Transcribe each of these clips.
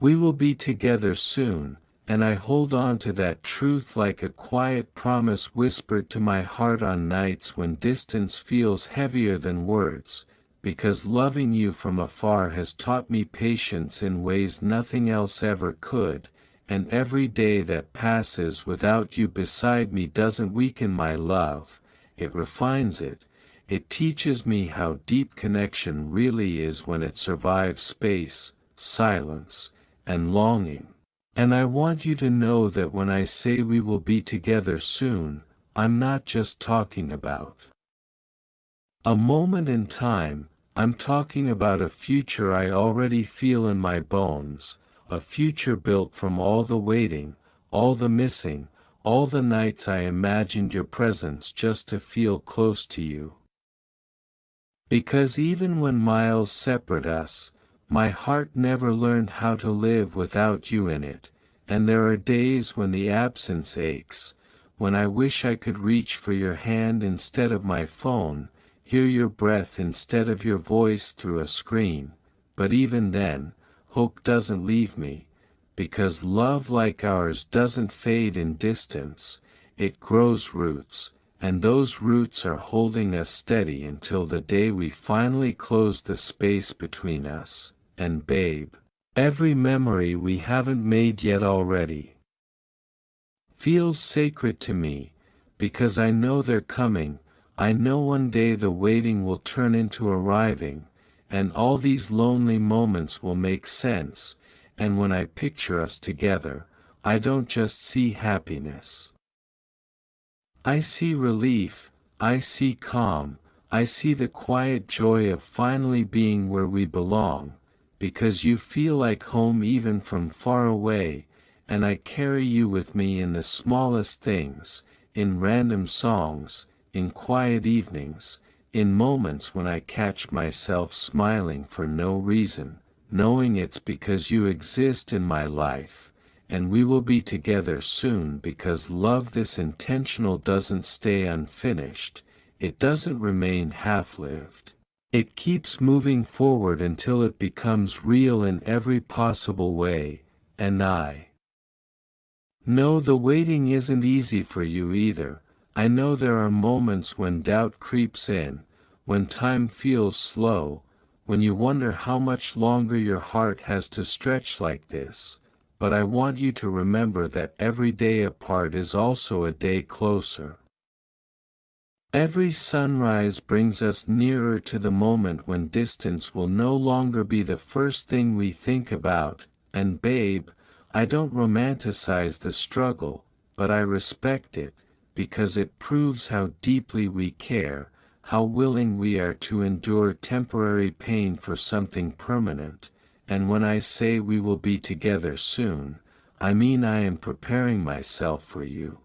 We will be together soon, and I hold on to that truth like a quiet promise whispered to my heart on nights when distance feels heavier than words, because loving you from afar has taught me patience in ways nothing else ever could, and every day that passes without you beside me doesn't weaken my love, it refines it. It teaches me how deep connection really is when it survives space, silence, and longing. And I want you to know that when I say we will be together soon, I'm not just talking about a moment in time, I'm talking about a future I already feel in my bones, a future built from all the waiting, all the missing, all the nights I imagined your presence just to feel close to you. Because even when miles separate us, my heart never learned how to live without you in it, and there are days when the absence aches, when I wish I could reach for your hand instead of my phone, hear your breath instead of your voice through a screen, but even then, hope doesn't leave me, because love like ours doesn't fade in distance, it grows roots, and those roots are holding us steady until the day we finally close the space between us, and babe, every memory we haven't made yet already feels sacred to me, because I know they're coming. I know one day the waiting will turn into arriving, and all these lonely moments will make sense, and when I picture us together, I don't just see happiness. I see relief, I see calm, I see the quiet joy of finally being where we belong, because you feel like home even from far away, and I carry you with me in the smallest things, in random songs, in quiet evenings, in moments when I catch myself smiling for no reason, knowing it's because you exist in my life, and we will be together soon because love this intentional doesn't stay unfinished, it doesn't remain half-lived. It keeps moving forward until it becomes real in every possible way, and I know the waiting isn't easy for you either. I know there are moments when doubt creeps in, when time feels slow, when you wonder how much longer your heart has to stretch like this, but I want you to remember that every day apart is also a day closer. Every sunrise brings us nearer to the moment when distance will no longer be the first thing we think about, and babe, I don't romanticize the struggle, but I respect it, because it proves how deeply we care, how willing we are to endure temporary pain for something permanent, and when I say we will be together soon, I mean I am preparing myself for you,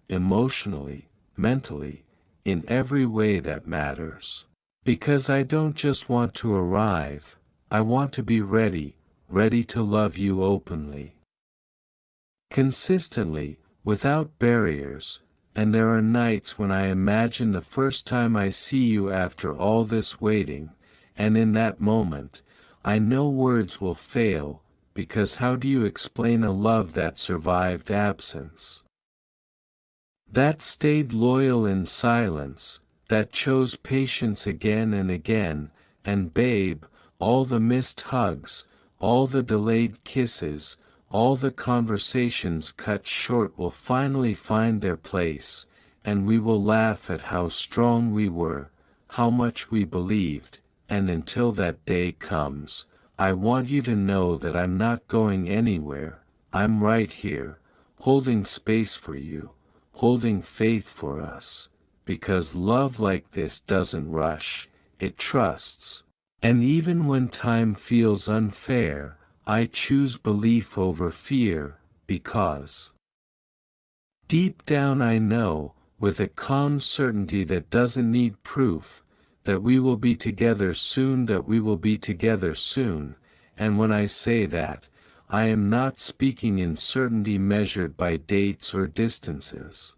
emotionally, mentally, in every way that matters. Because I don't just want to arrive, I want to be ready, ready to love you openly. Consistently, without barriers, and there are nights when I imagine the first time I see you after all this waiting, and in that moment, I know words will fail, because how do you explain a love that survived absence? That stayed loyal in silence, that chose patience again and again, and babe, all the missed hugs, all the delayed kisses, all the conversations cut short will finally find their place, and we will laugh at how strong we were, how much we believed, and until that day comes, I want you to know that I'm not going anywhere, I'm right here, holding space for you, holding faith for us, because love like this doesn't rush, it trusts. And even when time feels unfair, I choose belief over fear, because deep down I know, with a calm certainty that doesn't need proof, that we will be together soon, that we will be together soon, and when I say that, I am not speaking in certainty measured by dates or distances.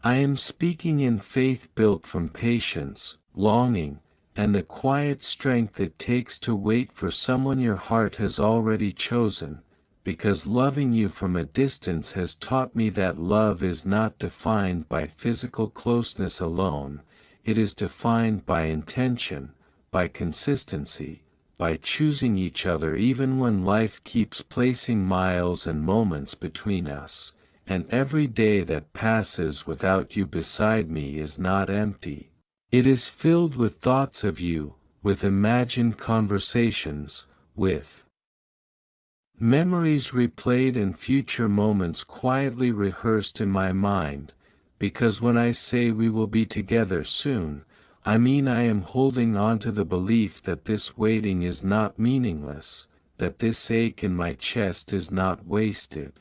I am speaking in faith built from patience, longing, and the quiet strength it takes to wait for someone your heart has already chosen, because loving you from a distance has taught me that love is not defined by physical closeness alone, it is defined by intention, by consistency, by choosing each other even when life keeps placing miles and moments between us, and every day that passes without you beside me is not empty. It is filled with thoughts of you, with imagined conversations, with memories replayed and future moments quietly rehearsed in my mind, because when I say we will be together soon, I mean I am holding on to the belief that this waiting is not meaningless, that this ache in my chest is not wasted.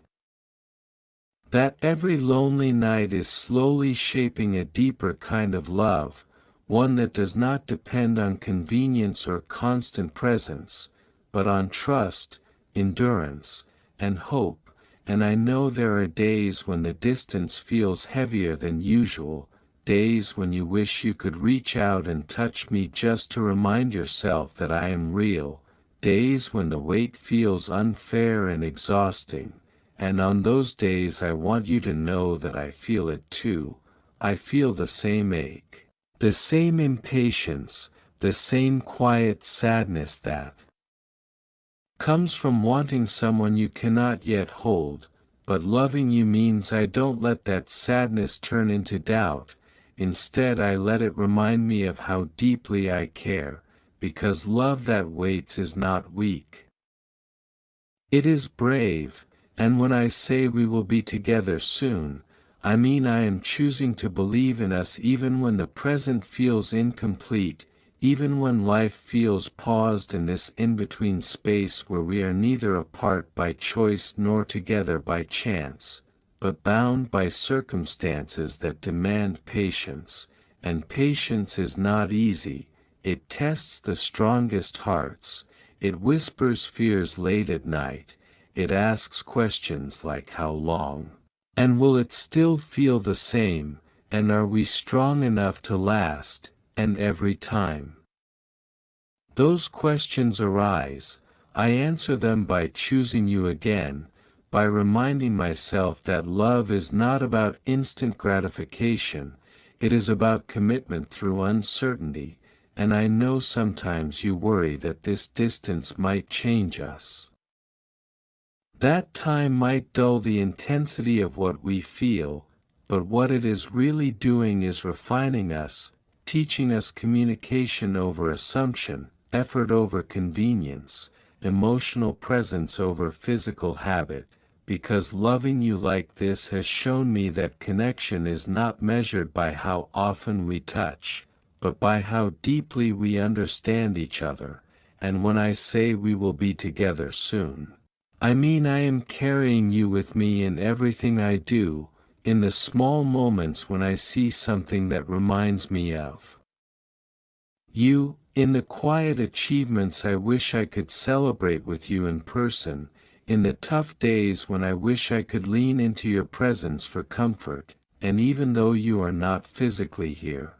That every lonely night is slowly shaping a deeper kind of love, one that does not depend on convenience or constant presence, but on trust, endurance, and hope, and I know there are days when the distance feels heavier than usual, days when you wish you could reach out and touch me just to remind yourself that I am real, days when the wait feels unfair and exhausting, and on those days I want you to know that I feel it too. I feel the same ache, the same impatience, the same quiet sadness that comes from wanting someone you cannot yet hold, but loving you means I don't let that sadness turn into doubt, instead I let it remind me of how deeply I care, because love that waits is not weak. It is brave, and when I say we will be together soon, I mean I am choosing to believe in us even when the present feels incomplete, even when life feels paused in this in-between space where we are neither apart by choice nor together by chance, but bound by circumstances that demand patience, and patience is not easy, it tests the strongest hearts, it whispers fears late at night, it asks questions like how long? And will it still feel the same, and are we strong enough to last, and every time those questions arise, I answer them by choosing you again, by reminding myself that love is not about instant gratification, it is about commitment through uncertainty, and I know sometimes you worry that this distance might change us. That time might dull the intensity of what we feel, but what it is really doing is refining us, teaching us communication over assumption, effort over convenience, emotional presence over physical habit, because loving you like this has shown me that connection is not measured by how often we touch, but by how deeply we understand each other, and when I say we will be together soon, I mean I am carrying you with me in everything I do, in the small moments when I see something that reminds me of you, in the quiet achievements I wish I could celebrate with you in person, in the tough days when I wish I could lean into your presence for comfort, and even though you are not physically here.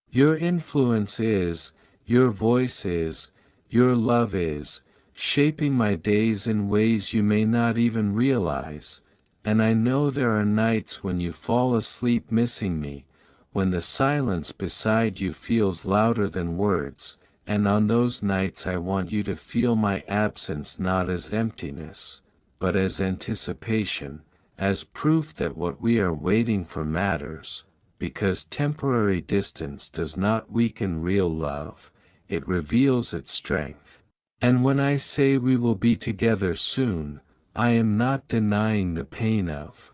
Your influence is, your voice is, your love is, shaping my days in ways you may not even realize, and I know there are nights when you fall asleep missing me, when the silence beside you feels louder than words, and on those nights I want you to feel my absence not as emptiness, but as anticipation, as proof that what we are waiting for matters, because temporary distance does not weaken real love, it reveals its strength. And when I say we will be together soon, I am not denying the pain of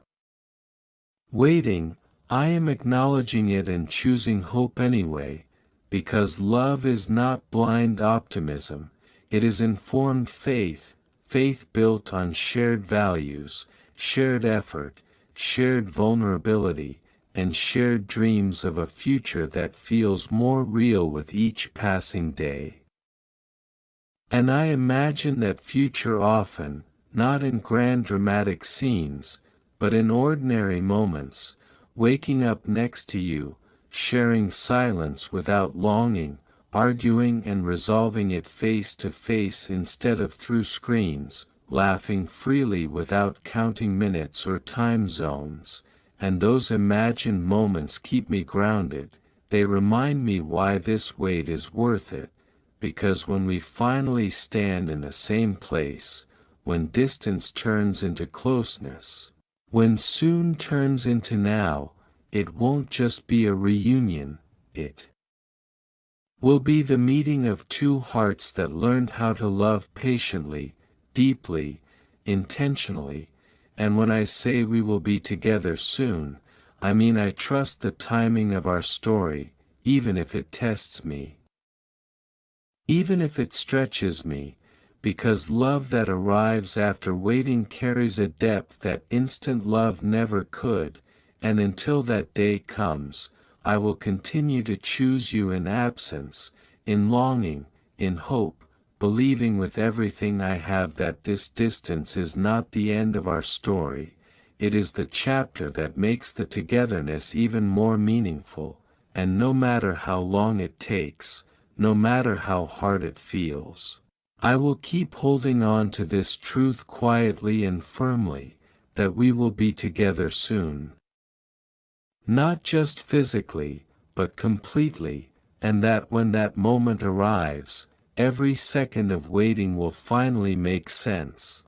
waiting, I am acknowledging it and choosing hope anyway, because love is not blind optimism, it is informed faith, faith built on shared values, shared effort, shared vulnerability, and shared dreams of a future that feels more real with each passing day. And I imagine that future often, not in grand dramatic scenes, but in ordinary moments, waking up next to you, sharing silence without longing, arguing and resolving it face to face instead of through screens, laughing freely without counting minutes or time zones, and those imagined moments keep me grounded. They remind me why this wait is worth it, because when we finally stand in the same place, when distance turns into closeness, when soon turns into now, it won't just be a reunion, it will be the meeting of two hearts that learned how to love patiently, deeply, intentionally, and when I say we will be together soon, I mean I trust the timing of our story, even if it tests me. Even if it stretches me, because love that arrives after waiting carries a depth that instant love never could, and until that day comes, I will continue to choose you in absence, in longing, in hope, believing with everything I have that this distance is not the end of our story, it is the chapter that makes the togetherness even more meaningful, and no matter how long it takes, no matter how hard it feels, I will keep holding on to this truth quietly and firmly, that we will be together soon. Not just physically, but completely, and that when that moment arrives, every second of waiting will finally make sense.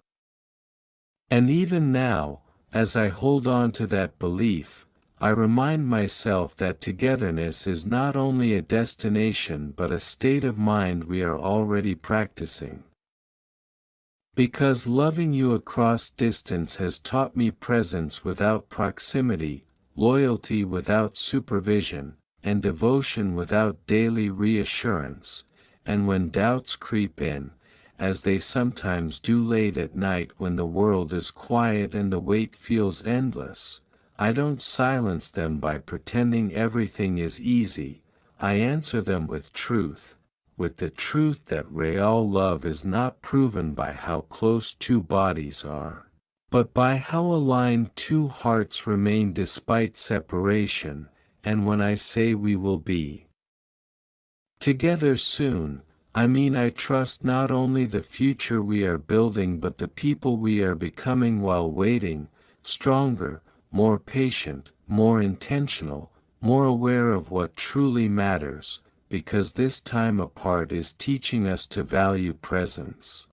And even now, as I hold on to that belief, I remind myself that togetherness is not only a destination but a state of mind we are already practicing. Because loving you across distance has taught me presence without proximity, loyalty without supervision, and devotion without daily reassurance, and when doubts creep in, as they sometimes do late at night when the world is quiet and the wait feels endless, I don't silence them by pretending everything is easy, I answer them with truth, with the truth that real love is not proven by how close two bodies are, but by how aligned two hearts remain despite separation, and when I say we will be together soon, I mean I trust not only the future we are building but the people we are becoming while waiting, stronger, more patient, more intentional, more aware of what truly matters, because this time apart is teaching us to value presence.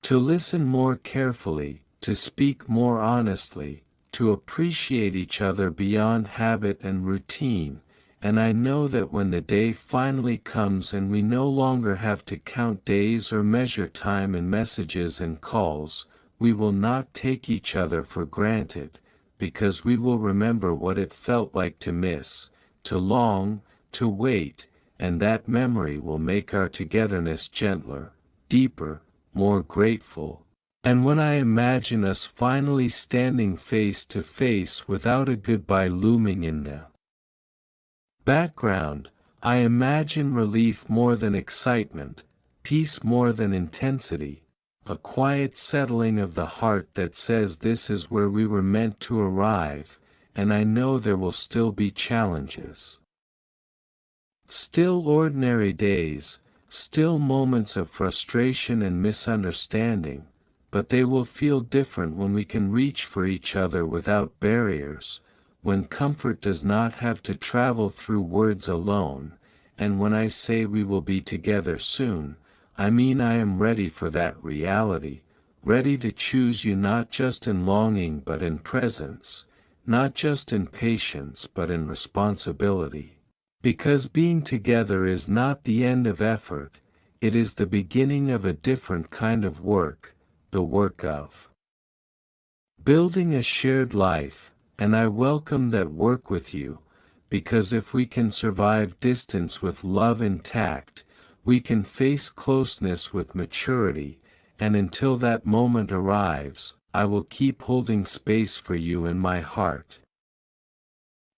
To listen more carefully, to speak more honestly, to appreciate each other beyond habit and routine, and I know that when the day finally comes and we no longer have to count days or measure time in messages and calls, we will not take each other for granted, because we will remember what it felt like to miss, to long, to wait, and that memory will make our togetherness gentler, deeper, more grateful. And when I imagine us finally standing face to face without a goodbye looming in the background, I imagine relief more than excitement, peace more than intensity, a quiet settling of the heart that says this is where we were meant to arrive, and I know there will still be challenges. Still ordinary days, still moments of frustration and misunderstanding, but they will feel different when we can reach for each other without barriers, when comfort does not have to travel through words alone, and when I say we will be together soon, I mean I am ready for that reality, ready to choose you not just in longing but in presence, not just in patience but in responsibility. Because being together is not the end of effort, it is the beginning of a different kind of work, the work of building a shared life, and I welcome that work with you, because if we can survive distance with love intact, we can face closeness with maturity, and until that moment arrives, I will keep holding space for you in my heart.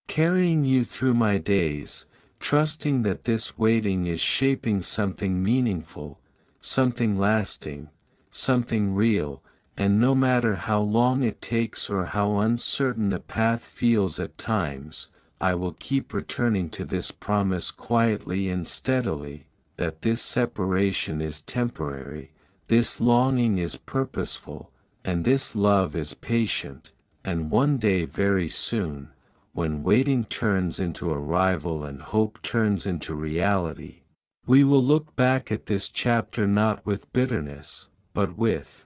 Carrying you through my days, trusting that this waiting is shaping something meaningful, something lasting, something real, and no matter how long it takes or how uncertain the path feels at times, I will keep returning to this promise quietly and steadily, that this separation is temporary, this longing is purposeful, and this love is patient, and one day very soon, when waiting turns into arrival and hope turns into reality, we will look back at this chapter not with bitterness, but with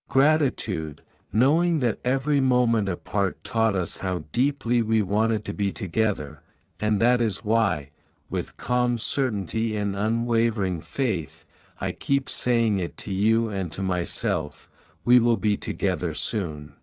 gratitude, knowing that every moment apart taught us how deeply we wanted to be together, and that is why, with calm certainty and unwavering faith, I keep saying it to you and to myself, we will be together soon.